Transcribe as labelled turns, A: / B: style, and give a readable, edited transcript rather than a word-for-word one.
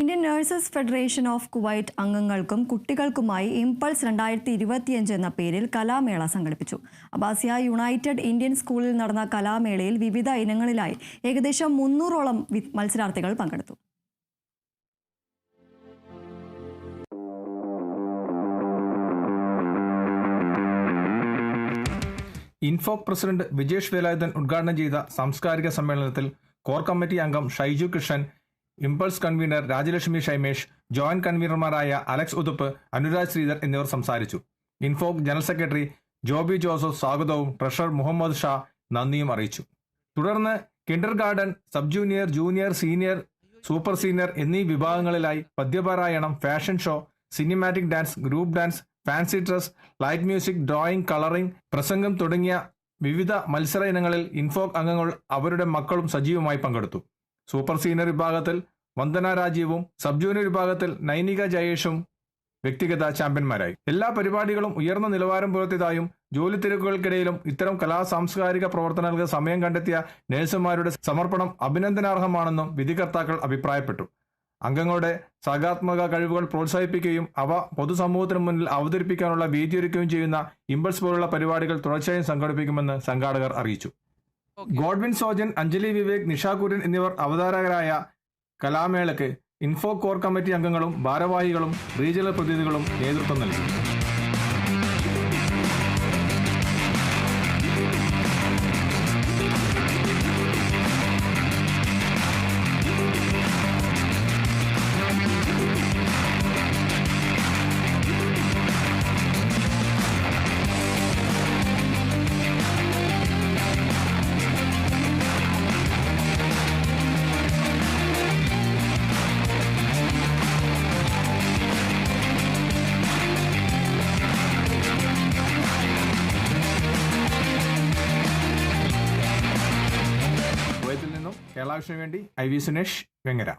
A: Indian nurses federation of Kuwait അംഗങ്ങൾക്കും കുട്ടികൾക്കുമായി impulse 2025 എന്ന പേരിൽ കലാമേള സംഘടിപ്പിച്ചു. അബ്ബാസിയ യുണൈറ്റഡ് ഇന്ത്യൻ സ്കൂളിൽ നടന്ന കലാമേളയിൽ വിവിധ ഇനങ്ങളിലായി ഏകദേശം 300ഓളം മത്സരാർത്ഥികൾ പങ്കെടുത്തു.
B: ഇൻഫോക് പ്രസിഡന്റ് വിജേഷ് വേലായുധൻ ഉദ്ഘാടനം ചെയ്ത സാംസ്കാരിക സമ്മേളനത്തിൽ കോർ കമ്മിറ്റി അംഗം Shaiju Krishnan, Impulse convener Rajalakshmi Shaimesh, joint കൺവീനർമാരായ അലക്സ് ഉതുപ്പ്, അനുരാജ് ശ്രീധർ എന്നിവർ സംസാരിച്ചു. ഇൻഫോക് ജനറൽ സെക്രട്ടറി ജോബി ജോസഫ് സ്വാഗതവും ട്രഷറർ മുഹമ്മദ് ഷാ നന്ദിയും അറിയിച്ചു. തുടർന്ന് kindergarten, sub junior, junior, senior, super senior എന്നീ വിഭാഗങ്ങളിലായി പദ്യപാരായണം, fashion show, cinematic dance, group dance, fancy dress, light music, drawing, colouring, പ്രസംഗം തുടങ്ങിയ വിവിധ മത്സര ഇനങ്ങളിൽ ഇൻഫോക് അംഗങ്ങൾ അവരുടെ മക്കളും സജീവമായി പങ്കെടുത്തു. സൂപ്പർ സീനിയർ വിഭാഗത്തിൽ വന്ദന രാജീവും, സബ് ജൂനിയർ വിഭാഗത്തിൽ നൈനിക ജയേഷും വ്യക്തിഗത ചാമ്പ്യന്മാരായി. എല്ലാ പരിപാടികളും ഉയർന്ന നിലവാരം പുലർത്തിയതായും ജോലി തിരക്കുകൾക്കിടയിലും ഇത്തരം സാംസ്കാരിക പ്രവർത്തനങ്ങൾക്ക് സമയം കണ്ടെത്തിയ നഴ്സുമാരുടെ സമർപ്പണം അഭിനന്ദനാർഹമാണെന്നും വിധികർത്താക്കൾ അഭിപ്രായപ്പെട്ടു. അംഗങ്ങളുടെ സർഗാത്മക കഴിവുകൾ പ്രോത്സാഹിപ്പിക്കുകയും അവ പൊതുസമൂഹത്തിന് മുന്നിൽ അവതരിപ്പിക്കാനുള്ള വേദിയൊരുക്കുകയും ചെയ്യുന്ന ഇംപൾസ് പോലുള്ള പരിപാടികൾ തുടർച്ചയായും സംഘടിപ്പിക്കുമെന്ന് സംഘാടകർ അറിയിച്ചു. ഗോഡ്വിൻ സോജൻ, അഞ്ജലി വിവേക്, നിഷ കുര്യൻ എന്നിവർ അവതാരകരായ കലാമേളയ്ക്ക് ഇൻഫോ കോർ കമ്മിറ്റി അംഗങ്ങളും ഭാരവാഹികളും റീജിയണൽ പ്രതിനിധികളും നേതൃത്വം നൽകി. കേരള വിഷന് വേണ്ടി IV സുനേഷ്, വെങ്ങര.